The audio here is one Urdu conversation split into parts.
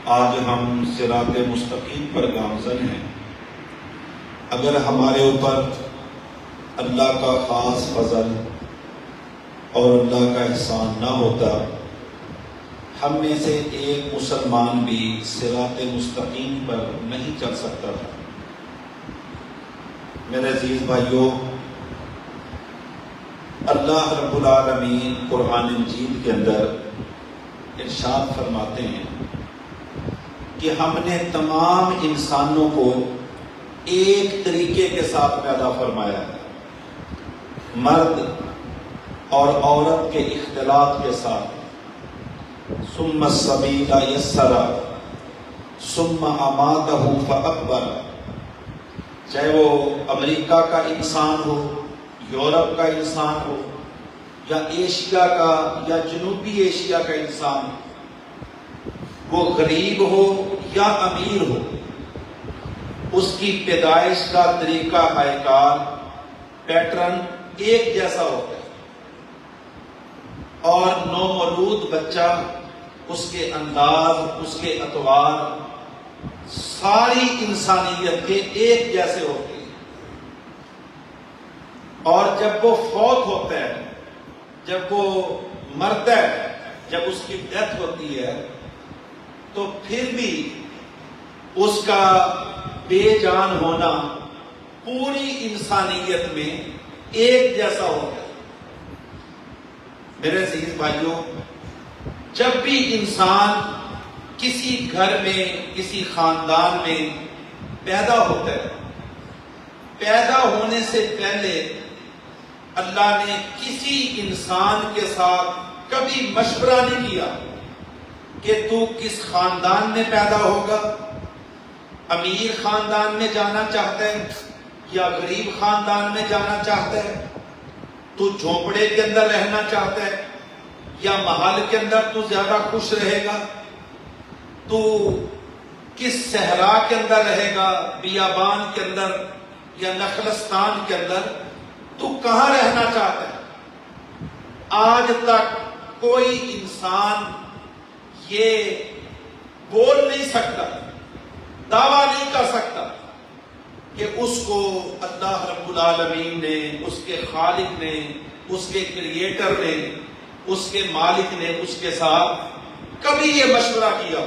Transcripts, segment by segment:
آج ہم صراط مستقیم پر گامزن ہیں۔ اگر ہمارے اوپر اللہ کا خاص فضل اور اللہ کا احسان نہ ہوتا، ہم میں سے ایک مسلمان بھی صراط مستقیم پر نہیں چل سکتا تھا۔ میرے عزیز بھائیوں، اللہ رب العالمین قرآن مجید کے اندر ارشاد فرماتے ہیں کہ ہم نے تمام انسانوں کو ایک طریقے کے ساتھ پیدا فرمایا ہے، مرد اور عورت کے اختلاط کے ساتھ۔ ثم السبیل یسرا ثم اماتہ فاقبر۔ چاہے وہ امریکہ کا انسان ہو، یورپ کا انسان ہو، یا ایشیا کا یا جنوبی ایشیا کا انسان، وہ غریب ہو یا امیر ہو، اس کی پیدائش کا طریقہ کار پیٹرن ایک جیسا ہوتا ہے، اور نومولود بچہ، اس کے انداز، اس کے اطوار ساری انسانیت کے ایک جیسے ہوتے ہیں۔ اور جب وہ فوت ہوتا ہے، جب وہ مرتا ہے، جب اس کی ڈیتھ ہوتی ہے، تو پھر بھی اس کا بے جان ہونا پوری انسانیت میں ایک جیسا ہوتا ہے۔ میرے عزیز بھائیوں، جب بھی انسان کسی گھر میں، کسی خاندان میں پیدا ہوتا ہے، پیدا ہونے سے پہلے اللہ نے کسی انسان کے ساتھ کبھی مشورہ نہیں کیا کہ تو کس خاندان میں پیدا ہوگا، امیر خاندان میں جانا چاہتا ہے یا غریب خاندان میں جانا چاہتا ہے، تو جھونپڑے کے اندر رہنا چاہتا ہے یا محل کے اندر تو زیادہ خوش رہے گا، تو کس صحرا کے اندر رہے گا، بیابان کے اندر یا نخلستان کے اندر، تو کہاں رہنا چاہتا ہے؟ آج تک کوئی انسان یہ بول نہیں سکتا، دعویٰ نہیں کر سکتا کہ اس کو اللہ رب العالمین نے، اس کے خالق نے، اس کے کریٹر نے، اس کے مالک نے اس کے ساتھ کبھی یہ مشورہ کیا۔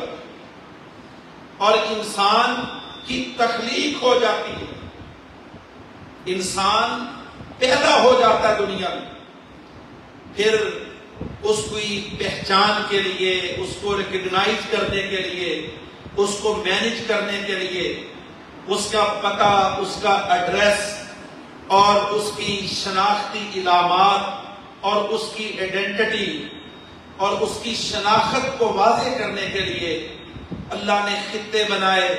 اور انسان کی تخلیق ہو جاتی ہے، انسان پیدا ہو جاتا ہے دنیا میں، پھر اس کی پہچان کے لیے، اس کو ریکگنائز کرنے کے لیے، اس کو مینج کرنے کے لیے، اس کا پتہ، اس کا ایڈریس اور اس کی شناختی علامات اور اس کی آئیڈینٹی اور اس کی شناخت کو واضح کرنے کے لیے اللہ نے خطے بنائے،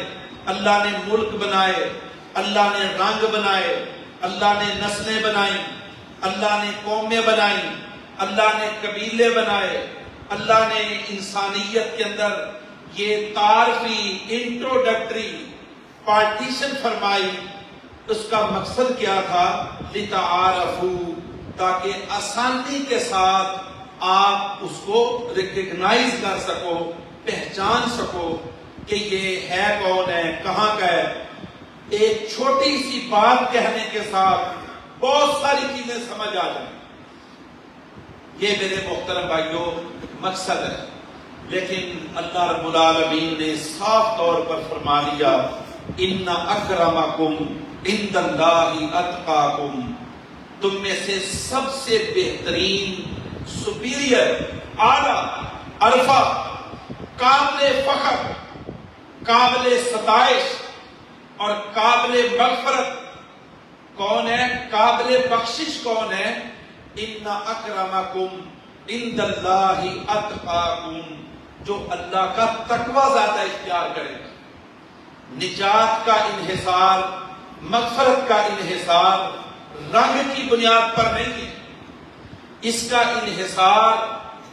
اللہ نے ملک بنائے، اللہ نے رنگ بنائے، اللہ نے نسلیں بنائیں، اللہ نے قومیں بنائیں، اللہ نے قبیلے بنائے، اللہ نے انسانیت کے اندر یہ تعارفی انٹروڈکٹری پارٹیشن فرمائی۔ اس کا مقصد کیا تھا؟ لِتَعَارَفُوا، تاکہ آسانی کے ساتھ آپ اس کو ریکگنائز کر سکو، پہچان سکو کہ یہ ہے کون ہے، کہاں کا ہے۔ ایک چھوٹی سی بات کہنے کے ساتھ بہت ساری چیزیں سمجھ آ جائیں۔ یہ میرے محترم بھائیوں مقصد ہے، لیکن اللہ رب العالمین نے صاف طور پر فرما لیا، ان اکرمکم عند اللہ اتقاکم، تم میں سے سب سے بہترین، سپیریئر، اعلیٰ، عرفہ، قابل فخر، قابل ستائش اور قابل مغفرت کون ہے، قابل بخشش کون ہے؟ ان اکرمکم عند اللہ اتقاکم، جو اللہ کا تقوی زیادہ اختیار کرے گا۔ نجات کا انحصار، مغفرت کا انحصار رنگ کی بنیاد پر نہیں ہے، اس کا انحصار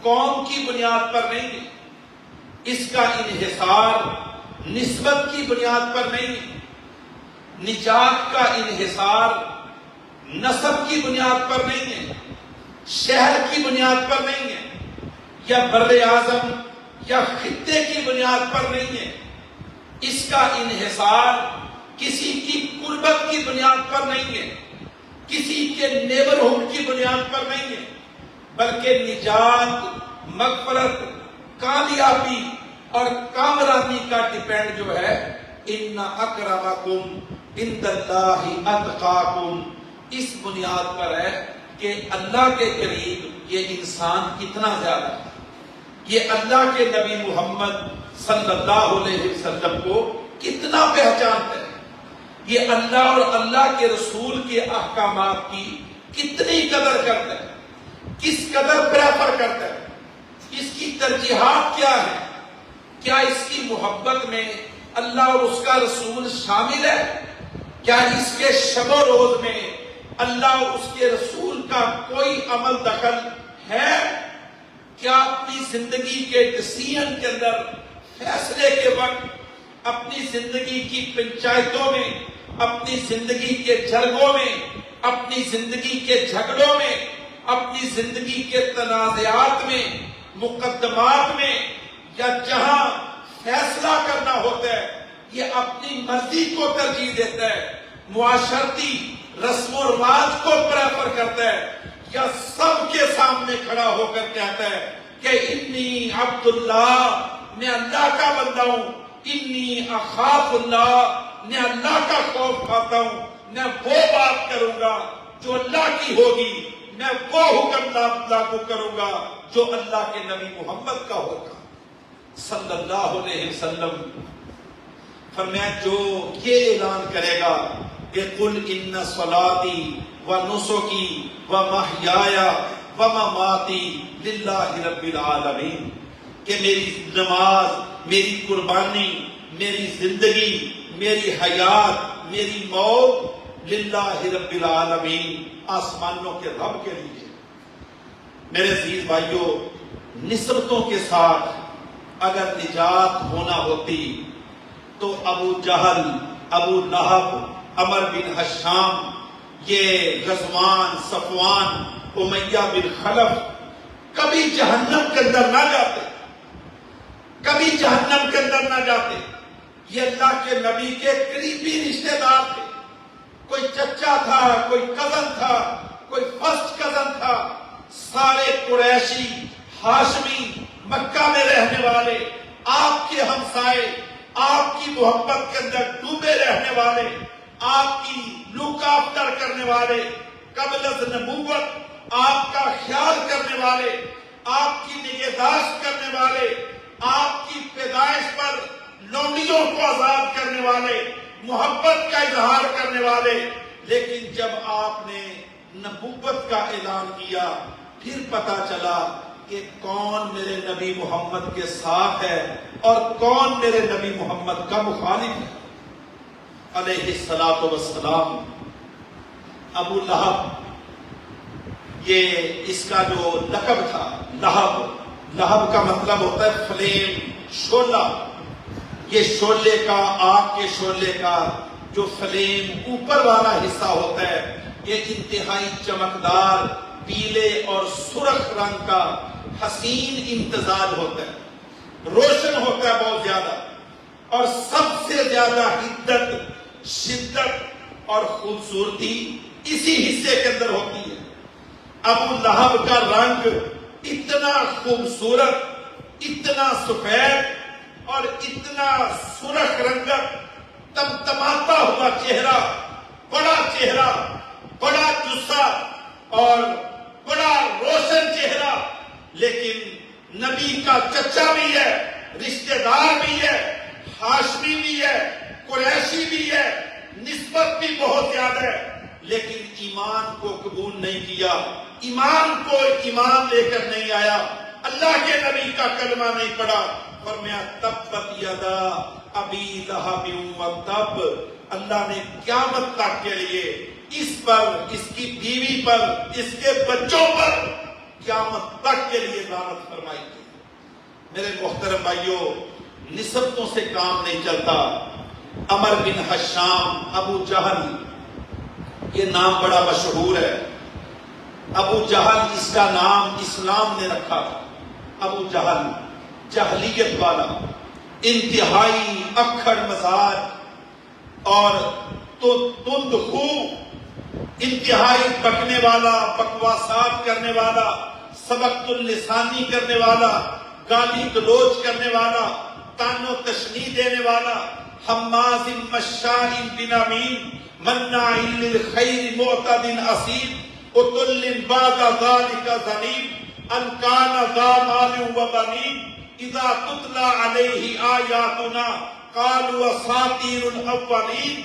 قوم کی بنیاد پر نہیں ہے، اس کا انحصار نسبت کی بنیاد پر نہیں ہے، نجات کا انحصار نسب کی بنیاد پر نہیں ہے، شہر کی بنیاد پر نہیں ہے، یا بر اعظم یا خطے کی بنیاد پر نہیں ہے، اس کا انحصار کسی کی قربت کی بنیاد پر نہیں ہے، کسی کے نیبرہڈ کی بنیاد پر نہیں ہے، بلکہ نجات، مغفرت، کامیابی اور کامرانی کا ڈیپینڈ جو ہے ان اکرمکم عند اللہ اتقاکم، اس بنیاد پر ہے کہ اللہ کے قریب یہ انسان کتنا زیادہ ہے، یہ اللہ کے نبی محمد صلی اللہ علیہ وسلم کو کتنا پہچانتا ہے، یہ اللہ اور اللہ کے رسول کے احکامات کی کتنی قدر کرتا ہے، کس قدر پریفر کرتا ہے، اس کی ترجیحات کیا ہے، کیا اس کی محبت میں اللہ اور اس کا رسول شامل ہے، کیا اس کے شب و روز میں اللہ اور اس کے رسول کا کوئی عمل دخل ہے، کیا اپنی زندگی کے ڈیسیژن کے اندر، فیصلے کے وقت، اپنی زندگی کی پنچایتوں میں، اپنی زندگی کے جرگوں میں، اپنی زندگی کے جھگڑوں میں، اپنی زندگی کے تنازعات میں، مقدمات میں، یا جہاں فیصلہ کرنا ہوتا ہے یہ اپنی مرضی کو ترجیح دیتا ہے، معاشرتی رسم و رواج کو پریفر کرتا ہے، یا سب کے سامنے کھڑا ہو کر کہتا ہے کہ انی عبداللہ، میں اللہ کا بندہ ہوں، انی اخاف اللہ، میں اللہ کا خوف کھاتا ہوں، میں وہ بات کروں گا جو اللہ کی ہوگی، میں وہ حکم لاگو کروں گا جو اللہ کے نبی محمد کا ہوگا صلی اللہ علیہ وسلم۔ فرمایا جو یہ اعلان کرے گا کہ قل ان صلاتی و نسکی و محیایا و مماتی للہ رب العالمین، کہ میری نماز، میری قربانی، میری زندگی، میری حیات، میری موت للہ رب العالمین، آسمانوں کے رب کے لیے۔ میرے عزیز بھائیوں، نسبتوں کے ساتھ اگر نجات ہونا ہوتی تو ابو جہل، ابو لہب، عمر بن حشام، یہ غزوان، صفوان، امیہ بن خلف کبھی جہنم کے اندر نہ جاتے، کبھی جہنم کے اندر نہ جاتے۔ یہ اللہ کے نبی کے قریبی رشتہ دار تھے، کوئی چچا تھا، کوئی کزن تھا، کوئی فرسٹ کزن تھا، سارے قریشی، ہاشمی، مکہ میں رہنے والے، آپ کے ہمسائے، آپ کی محبت کے اندر ڈوبے رہنے والے، آپ کی لک آفٹر کرنے والے، قبل از نبوت آپ کا خیال کرنے والے، آپ کی نگہداشت کرنے والے، آپ کی پیدائش پر لونڈیوں کو آزاد کرنے والے، محبت کا اظہار کرنے والے، لیکن جب آپ نے نبوت کا اعلان کیا پھر پتا چلا کہ کون میرے نبی محمد کے ساتھ ہے اور کون میرے نبی محمد کا مخالف ہے علیہ الصلاۃ والسلام۔ ابو لہب، یہ اس کا جو لقب تھا، لہب کا مطلب ہوتا ہے فلیم، شعلہ۔ یہ شعلے کا، آگ کے شعلے کا جو فلیم اوپر والا حصہ ہوتا ہے، یہ انتہائی چمکدار پیلے اور سرخ رنگ کا حسین امتزاج ہوتا ہے، روشن ہوتا ہے بہت زیادہ، اور سب سے زیادہ حدت، شدت اور خوبصورتی اسی حصے کے اندر ہوتی ہے۔ ابو لہب کا رنگ اتنا خوبصورت، اتنا سفید اور اتنا سرخ رنگت، تمتماتا ہوا چہرہ، بڑا جسہ اور بڑا روشن چہرہ، لیکن نبی کا چچا بھی ہے، رشتہ دار بھی ہے، ہاشمی بھی ہے، قریشی بھی ہے، نسبت بھی بہت زیادہ ہے، لیکن ایمان کو قبول نہیں کیا، ایمان لے کر نہیں آیا، اللہ کے نبی کا کلمہ نہیں پڑھا۔ فرمایا تبت یدا ابی لہب وتب، اللہ نے قیامت تک کے لیے اس پر، اس کی بیوی پر، اس کے بچوں پر قیامت تک کے لیے لعنت فرمائی تھی۔ میرے محترم بھائیوں، نسبتوں سے کام نہیں چلتا۔ عمر بن حشام، ابو جہل، یہ نام بڑا مشہور ہے۔ ابو جہل، اس کا نام اسلام نے رکھا تھا۔ ابو جہل، جاہلیت والا، انتہائی اکھڑ مزاج اور تو تند خو، انتہائی بکنے والا، بکواسات کرنے والا، سبقت اللسانی کرنے والا، گالی گلوچ کرنے والا، طعن و تشنیع دینے والا، حماز مشاء بنمیم مناع للخیر معتد اثیم عتل بعد ذلك زنیم ان کان ذا مال و بنین اذا تتلی علیہ آیاتنا قالوا اساطیر الاولین،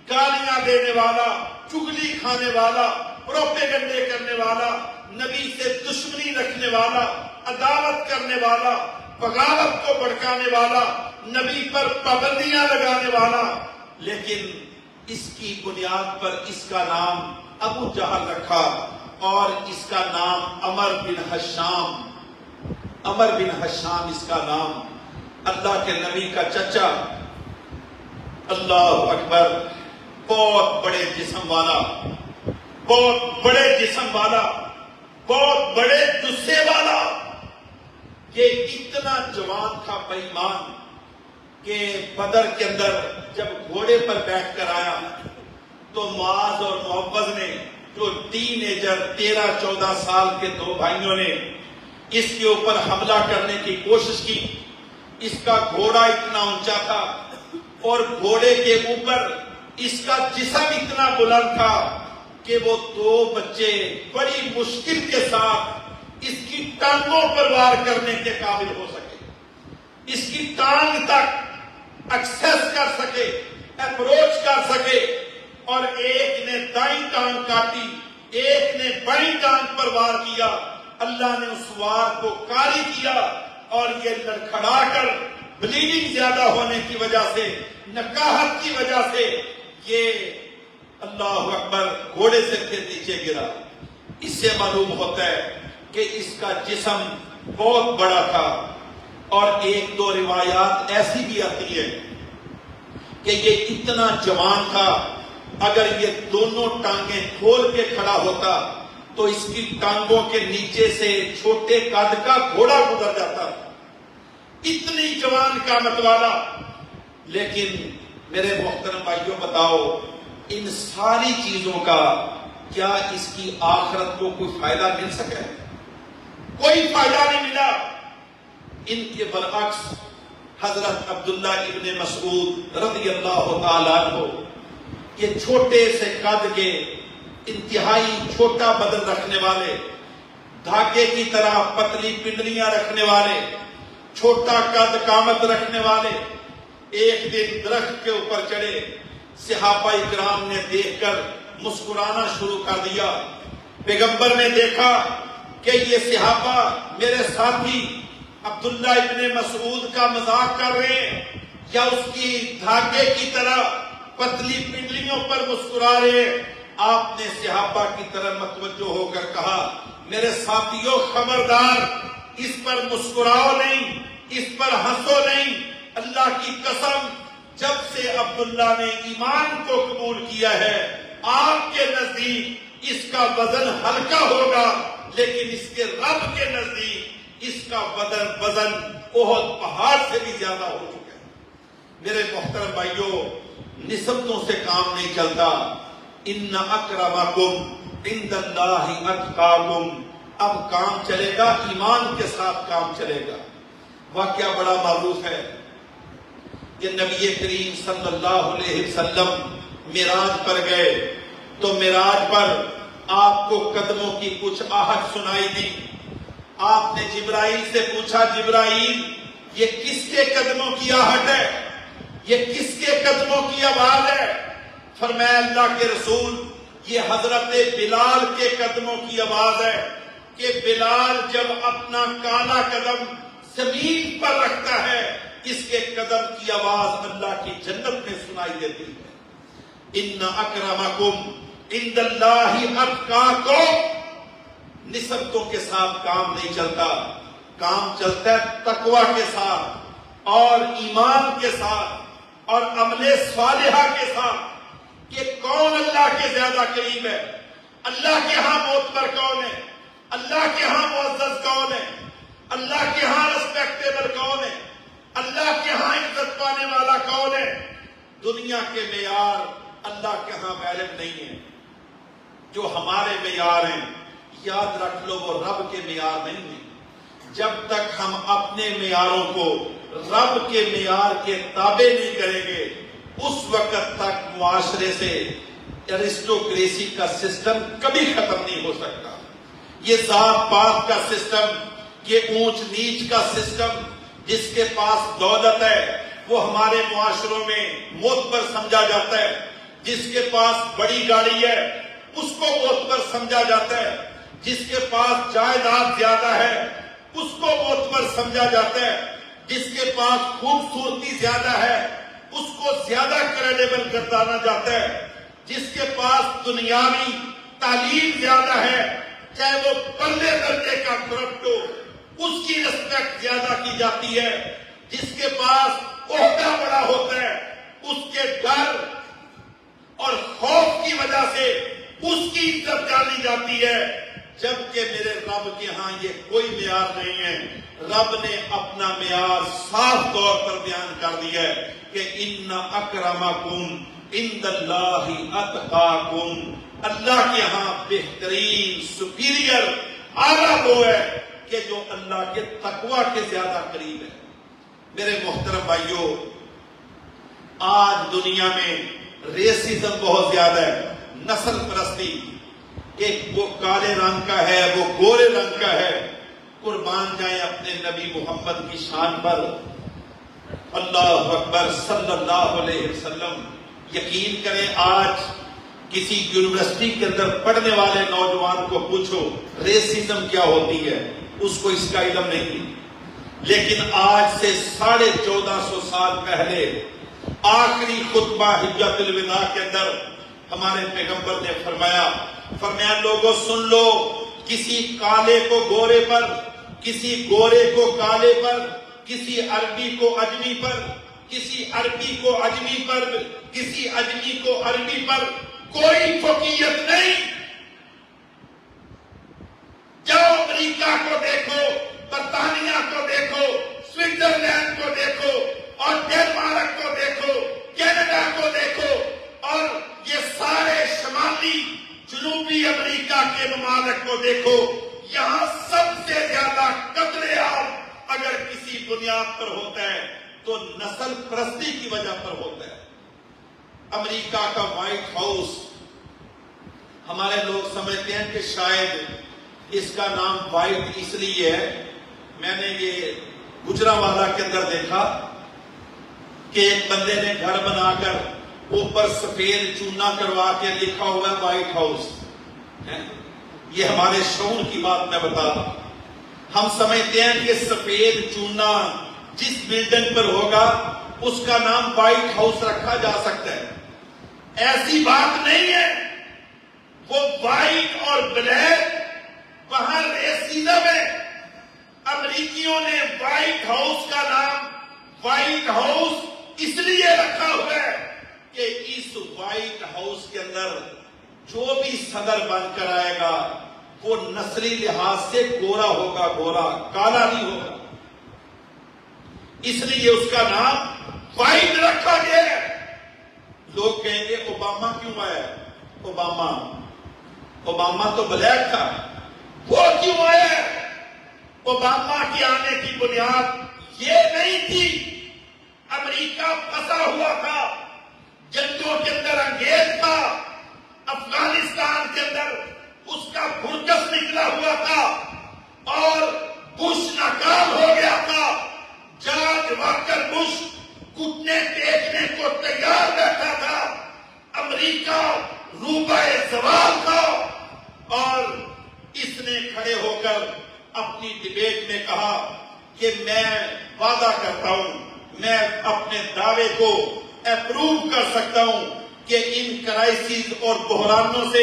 گالیاں دینے والا، چگلی کھانے والا، پروپیگنڈے کرنے والا، نبی سے دشمنی رکھنے والا، عداوت کرنے والا، بغاوت کو بھڑکانے والا، نبی پر پابندیاں لگانے والا، لیکن اس کی بنیاد پر اس کا نام ابو جہل رکھا اور اس کا نام عمر بن حشام اس کا نام، اللہ کے نبی کا چچا، اللہ اکبر، بہت بڑے جسم والا، بہت بڑے جسے والا، یہ اتنا جوان تھا بے ایمان کہ بدر کے اندر جب گھوڑے پر بیٹھ کر آیا تو معاذ اور معوذ نے، جو ٹین ایجر 13-14 سال کے دو بھائیوں نے اس کے اوپر حملہ کرنے کی کوشش کی، اس کا گھوڑا اتنا اونچا تھا اور گھوڑے کے اوپر اس کا جسم اتنا بلند تھا کہ وہ دو بچے بڑی مشکل کے ساتھ اس کی ٹانگوں پر وار کرنے کے قابل ہو سکے، اس کی ٹانگ تک ایکسس کر سکے، اپروچ کر سکے، اور ایک نے دائیں ٹانگ کاٹی، ایک نے بائیں ٹانگ پر وار کیا، اللہ نے اس وار کو کاری کیا اور یہ لڑکھڑا کر بلیڈنگ زیادہ ہونے کی وجہ سے، نکاہت کی وجہ سے یہ اللہ اکبر گھوڑے سے پھر نیچے گرا۔ اس سے معلوم ہوتا ہے کہ اس کا جسم بہت بڑا تھا، اور ایک دو روایات ایسی بھی آتی ہے کہ یہ اتنا جوان تھا، اگر یہ دونوں ٹانگیں کھول کے کھڑا ہوتا تو اس کی ٹانگوں کے نیچے سے چھوٹے قد کا گھوڑا گزر جاتا، اتنی جوان قامت والا۔ لیکن میرے محترم بھائیوں، بتاؤ ان ساری چیزوں کا کیا اس کی آخرت کو کوئی فائدہ مل سکے؟ کوئی فائدہ نہیں ملا۔ ان کے برعکس حضرت عبداللہ ابن مسعود رضی اللہ تعالیٰ عنہ، یہ چھوٹے سے قد کے، انتہائی چھوٹا بدن رکھنے والے، دھاگے کی طرح پتلی پنڈلیاں رکھنے والے، چھوٹا قد قامت رکھنے والے، ایک دن درخت کے اوپر چڑھے، صحابہ اکرام نے دیکھ کر مسکرانا شروع کر دیا۔ پیغمبر نے دیکھا کہ یہ صحابہ میرے ساتھی عبداللہ ابن مسعود کا مذاق کر رہے ہیں یا اس کی دھاگے کی طرح پتلی پنڈلیوں پر مسکرا رہے ہیں۔ آپ نے صحابہ کی طرف متوجہ ہو کر کہا، میرے ساتھیوں خبردار، اس پر مسکراؤ نہیں، اس پر ہنسو نہیں۔ اللہ کی قسم، جب سے عبداللہ نے ایمان کو قبول کیا ہے، آپ کے نزدیک اس کا وزن ہلکا ہوگا، لیکن اس کے رب کے نزدیک اس کا وزن احد پہاڑ سے بھی زیادہ ہو چکا ہے۔ میرے محترم بھائیوں، نسبتوں سے کام نہیں چلتا۔ ان اکرمکم عند اللہ اتقاکم، اب کام چلے گا، ایمان کے ساتھ کام چلے گا۔ واقعہ بڑا معروف ہے کہ نبی کریم صلی اللہ علیہ وسلم معراج پر گئے تو معراج پر آپ کو قدموں کی کچھ آہٹ سنائی دی۔ آپ نے جبرائیل سے پوچھا، جبرائیل یہ کس کے قدموں کی آہٹ ہے، یہ کس کے قدموں کی آواز ہے؟ فرمایا اللہ کے رسول، یہ حضرت بلال کے قدموں کی آواز ہے کہ بلال جب اپنا کالا قدم زمین پر رکھتا ہے، اس کے قدم کی آواز اللہ کی جنت میں سنائی دیتی ہے۔ ان اکرمکم عند اللہ اتقاکم، نسبتوں کے ساتھ کام نہیں چلتا، کام چلتا ہے تقوی کے ساتھ اور ایمان کے ساتھ اور عمل صالحہ کے ساتھ، کہ کون اللہ کے زیادہ قریب ہے، اللہ کے ہاں معتبر کون ہے، اللہ کے ہاں معزز کون ہے، اللہ کے ہاں ریسپیکٹیبل کون ہے؟ اللہ کے ہاں عزت پانے والا کون ہے؟ دنیا کے معیار اللہ کے ہاں ویلڈ نہیں ہے. جو ہمارے معیار ہیں یاد رکھ لو وہ رب کے معیار نہیں ہیں. جب تک ہم اپنے معیاروں کو رب کے معیار کے تابع نہیں کریں گے اس وقت تک معاشرے سے ایرسٹوکریسی کا سسٹم کبھی ختم نہیں ہو سکتا. یہ ذات پات کا سسٹم، یہ اونچ نیچ کا سسٹم، جس کے پاس دولت ہے وہ ہمارے معاشروں میں معتبر سمجھا جاتا ہے. جس کے پاس بڑی گاڑی ہے اس کو معتبر سمجھا جاتا ہے. جس کے پاس جائیداد زیادہ ہے اس کو معتبر سمجھا جاتا ہے. جس کے پاس خوبصورتی زیادہ ہے اس کو زیادہ کریڈیبل گردانا جاتا ہے. جس کے پاس دنیاوی تعلیم زیادہ ہے چاہے وہ پرلے درجے کا کرپٹ ہو اس کی رسپیکٹ زیادہ کی جاتی ہے. جس کے پاس عہدہ بڑا ہوتا ہے اس کے ڈر اور خوف کی وجہ سے اس کی عزت جانی جاتی ہے. جبکہ میرے رب کے ہاں یہ کوئی معیار نہیں ہے. رب نے اپنا معیار صاف طور پر بیان کر دیا ہے کہ ان اکرمکم عند اللہ اتقاکم. اللہ کے ہاں بہترین سپیریئر اعلیٰ وہ ہے کہ جو اللہ کے تقوی کے زیادہ قریب ہے. میرے محترم بھائیوں، آج دنیا میں ریسزم بہت زیادہ ہے، نسل پرستی. ایک وہ کالے رنگ کا ہے وہ گورے رنگ کا ہے. قربان جائیں اپنے نبی محمد کی شان پر. اللہ اکبر صلی اللہ علیہ وسلم. یقین کریں آج کسی یونیورسٹی کے اندر پڑھنے والے نوجوان کو پوچھو ریسزم کیا ہوتی ہے، اس کو اس کا علم نہیں. لیکن آج سے 1450 سال پہلے آخری خطبہ حجۃ الوداع کے اندر ہمارے پیغمبر نے فرمایا لوگوں سن لو، کسی کالے کو گورے پر، کسی گورے کو کالے پر، کسی عربی کو اجمی پر، کسی عربی کو اجمی پر، کسی اجمی کو عربی پر کوئی فوقیت نہیں. جاؤ امریکہ کو دیکھو، برطانیہ کو دیکھو، سوئٹزرلینڈ کو دیکھو اور ڈینمارک کو دیکھو، کینیڈا کو دیکھو اور یہ سارے شمالی جنوبی امریکہ کے ممالک کو دیکھو. یہاں سب سے زیادہ قتل عام اگر کسی بنیاد پر ہوتا ہے تو نسل پرستی کی وجہ پر ہوتا ہے. امریکہ کا وائٹ ہاؤس، ہمارے لوگ سمجھتے ہیں کہ شاید اس کا نام وائٹ اس لیے ہے. میں نے یہ گجرانوالہ کے اندر دیکھا کہ ایک بندے نے گھر بنا کر اوپر سفید چونا کروا کے لکھا ہوا ہے وائٹ ہاؤس. یہ ہمارے شعور کی بات میں بتا رہا ہوں. ہم سمجھتے ہیں کہ سفید چونا جس بلڈنگ پر ہوگا اس کا نام وائٹ ہاؤس رکھا جا سکتا ہے. ایسی بات نہیں ہے. وہ وائٹ اور بلیک وہاں ریسزم ہے. امریکیوں نے وائٹ ہاؤس کا نام وائٹ ہاؤس اس لیے رکھا ہوا ہے کہ اس وائٹ ہاؤس کے اندر جو بھی صدر بن کر آئے گا وہ نسلی لحاظ سے گورا ہوگا، گورا، کالا نہیں ہوگا. اس لیے اس کا نام وائٹ رکھا گیا ہے. لوگ کہیں گے اوباما کیوں آیا؟ اوباما تو بلیک تھا، وہ کیوں آیا؟ اوباما کے آنے کی بنیاد یہ نہیں تھی. امریکہ پھنسا ہوا تھا، جنگوں کے اندر انگیز تھا، افغانستان کے اندر اس کا برکس نکلا ہوا تھا اور بش ناکام ہو گیا تھا. جارج واکر بش گھٹنے ٹیکنے کو تیار بیٹھا تھا. امریکہ روبہ زوال تھا اور اس نے کھڑے ہو کر اپنی ڈیبیٹ میں کہا کہ میں وعدہ کرتا ہوں، میں اپنے دعوے کو اپروو کر سکتا ہوں کہ ان کرائسس اور بحرانوں سے،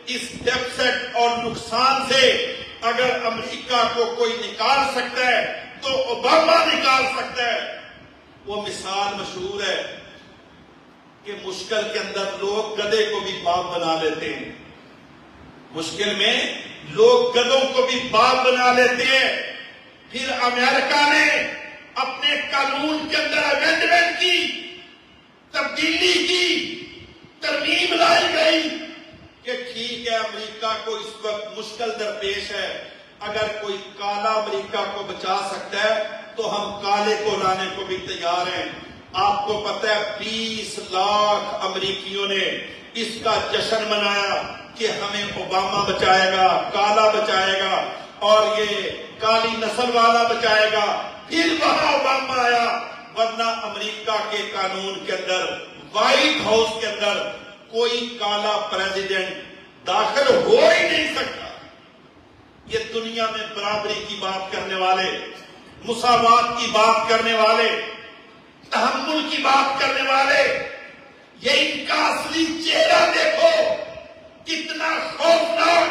اس ڈیفیسٹ اور نقصان سے اگر امریکہ کو کوئی نکال سکتا ہے تو اوباما نکال سکتا ہے. وہ مثال مشہور ہے کہ مشکل کے اندر لوگ گدھے کو بھی باپ بنا لیتے ہیں. مشکل میں لوگ گدھوں کو بھی باپ بنا لیتے ہیں. پھر امریکہ نے اپنے قانون کے اندر امینڈمنٹ کی، تبدیلی کی، ترمیم لائی گئی کہ ٹھیک ہے امریکہ کو اس وقت مشکل درپیش ہے، اگر کوئی کالا امریکہ کو بچا سکتا ہے تو ہم کالے کو لانے کو بھی تیار ہیں۔ آپ کو پتہ ہے 20 لاکھ امریکیوں نے اس کا جشن منایا کہ ہمیں اوباما بچائے گا، کالا بچائے گا اور یہ کالی نسل والا بچائے گا۔ پھر وہاں اوباما آیا، ورنہ امریکہ کے قانون کے اندر، وائٹ ہاؤس کے اندر کوئی کالا پریزیڈنٹ داخل ہو ہی نہیں سکتا۔ یہ دنیا میں برابری کی بات کرنے والے، مساوات کی بات کرنے والے، تحمل کی بات کرنے والے، یہ ان کا اصلی چہرہ دیکھو، کتنا خوفناک،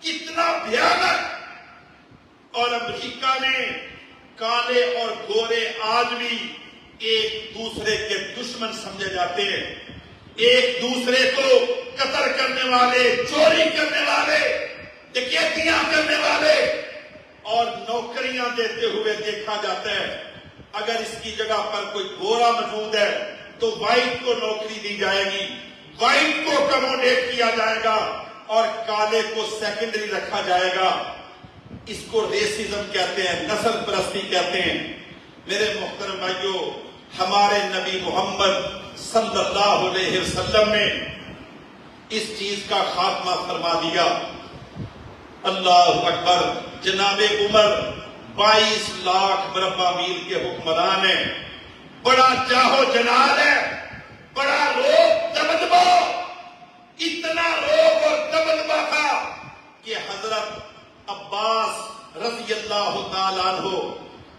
کتنا بھیانک۔ اور امریکہ نے کالے اور گورے آج بھی ایک دوسرے کے دشمن سمجھے جاتے ہیں، ایک دوسرے کو قتل کرنے والے، چوری کرنے والے، ڈکیتیاں کرنے والے اور نوکریاں دیتے ہوئے دیکھا جاتا ہے۔ اگر اس کی جگہ پر کوئی گورا موجود ہے تو وائٹ کو نوکری دی جائے گی، وائٹ کو کموڈیٹ کیا جائے گا اور کالے کو سیکنڈری رکھا جائے گا۔ اس کو ریسزم کہتے ہیں، نسل پرستی کہتے ہیں۔ میرے محترم بھائیو، ہمارے نبی محمد صلی اللہ علیہ وسلم نے اس چیز کا خاتمہ فرما دیا۔ اللہ اکبر۔ جناب عمر 22 لاکھ مربع میل کے حکمران ہیں، بڑا جاہو جلال ہے، بڑا روب دبدبا، اتنا روب اور دبدبا تھا کہ حضرت عباس رضی اللہ تعالیٰ عنہ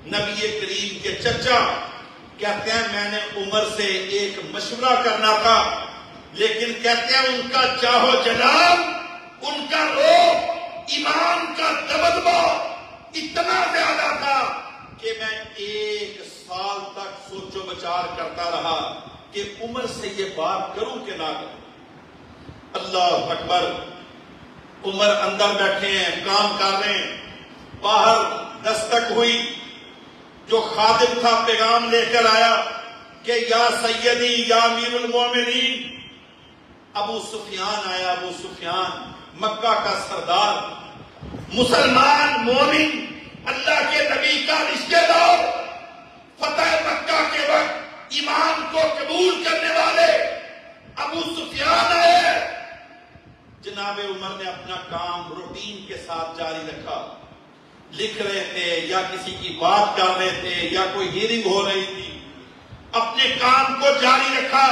نبی کریم کے چچا کہتے ہیں میں نے عمر سے ایک مشورہ کرنا تھا، لیکن کہتے ہیں ان کا جاہو جلال، ان کا روب، ایمان کا دبدبا اتنا زیادہ تھا کہ میں 1 سال تک سوچ و بچار کرتا رہا کہ عمر سے یہ بات کروں کہ نہ کروں۔ اللہ اکبر۔ عمر اندر بیٹھے ہیں، کام کر رہے ہیں، باہر دستک ہوئی، جو خادم تھا پیغام لے کر آیا کہ یا سیدی یا امیر المومنین۔ ابو سفیان آیا، ابو سفیان مکہ کا سردار، مسلمان، مومن، اللہ کے نبی کا رشتہ دار، فتح مکہ کے وقت ایمان کو قبول کرنے والے ابو سفیان آئے۔ جناب عمر نے اپنا کام روٹین کے ساتھ جاری رکھا، لکھ رہے تھے یا کسی کی بات کر رہے تھے یا کوئی ہیرنگ ہو رہی تھی، اپنے کام کو جاری رکھا،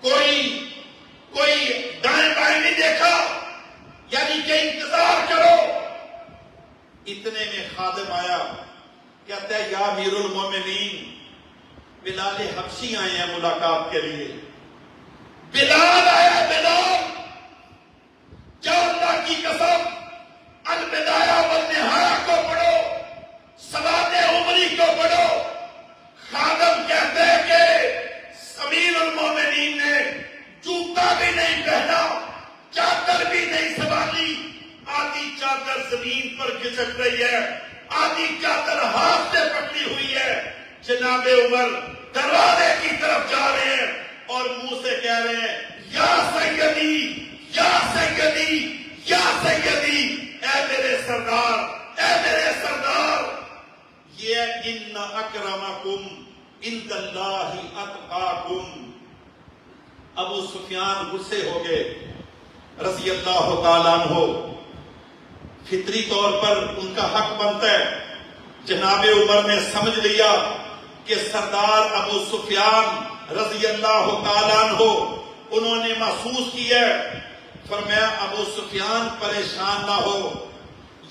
کوئی دائیں بائیں نہیں دیکھا، یعنی کہ انتظار کرو۔ اتنے میں خادم آیا، کہتا ہے یا امیر المومنین، بلال حبشی آئے ہیں ملاقات کے لیے۔ بلال آیا، بلال، کیا اللہ کی قسم البدایہ والنہایہ کو پڑھو، سواد عمری کو پڑھو۔ خادم کہتے ہیں کہ امیر المومنین نے جوتا بھی نہیں پہنا، چادر بھی نہیں سنبھالی، آدھی چادر زمین پر گھسٹ رہی ہے، آدھی چادر ہاتھ سے پکڑی ہوئی ہے۔ جناب عمر دروازے کی طرف جا رہے ہیں اور منہ سے کہہ رہے ہیں یا سیدی، یا سیدی، یا سیدی، اے میرے سردار، اے میرے سردار۔ یہ ان اکرمکم عند اللہ اتقاکم۔ ابو سفیان غصے ہو گئے رضی اللہ تعالیٰ عنہ، فطری طور پر ان کا حق بنتا ہے۔ جناب عمر نے سمجھ لیا کہ سردار ابو سفیان رضی اللہ تعالیٰ عنہ انہوں نے محسوس کیا ہے۔ فرمایا ابو سفیان پریشان نہ ہو،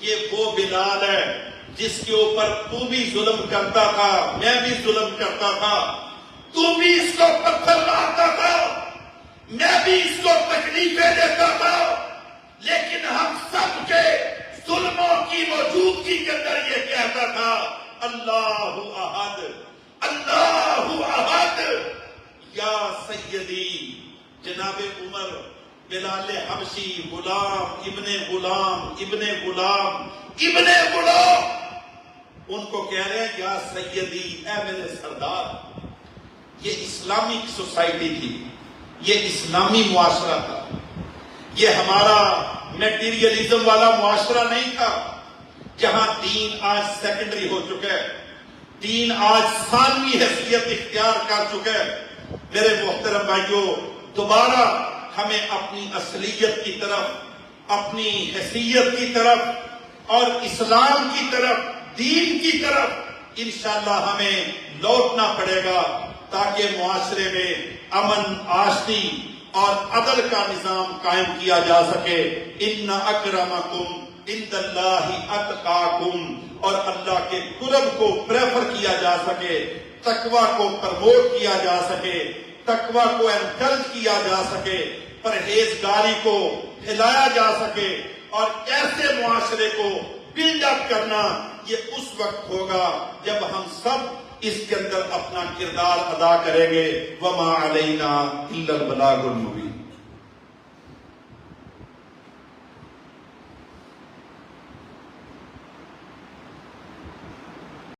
یہ وہ بلال ہے جس کے اوپر تو بھی ظلم کرتا تھا، میں بھی ظلم کرتا تھا، تو بھی اس کو پتھر مارتا تھا، میں بھی اس کو تکلیفیں دیتا تھا، لیکن ہم سب کے ظلموں کی موجودگی کے اندر یہ کہتا تھا اللہ احد، اللہ احد، یا سیدی۔ جناب عمر بلال حبشی، غلام ابن غلام ابن غلام ابن غلام، ان کو کہہ رہے ہیں یا سیدی، اے میرے سردار. یہ اسلامک سوسائٹی تھی، یہ اسلامی معاشرہ تھا، یہ ہمارا میٹیریلزم والا معاشرہ نہیں تھا جہاں دین آج سیکنڈری ہو چکا ہے، دین آج ثانوی حیثیت اختیار کر چکا ہے. میرے محترم بھائیوں، دوبارہ ہمیں اپنی اصلیت کی طرف، اپنی حیثیت کی طرف اور اسلام کی طرف، دین کی طرف انشاءاللہ ہمیں لوٹنا پڑے گا تاکہ معاشرے میں امن، آشتی اور عدل کا نظام قائم کیا جا سکے. ان اکرمکم عند اللہ اتقاکم، اور اللہ کے قرب کو پریفر کیا جا سکے، تقوی کو پروموٹ کیا جا سکے، تقوی کو انکریج کیا جا سکے، پرہیزگاری کو پھیلایا جا سکے، اور ایسے معاشرے کو بلڈ اپ کرنا یہ اس وقت ہوگا جب ہم سب اس کے اندر اپنا کردار ادا کریں گے. وما علینا الا البلاغ المبین.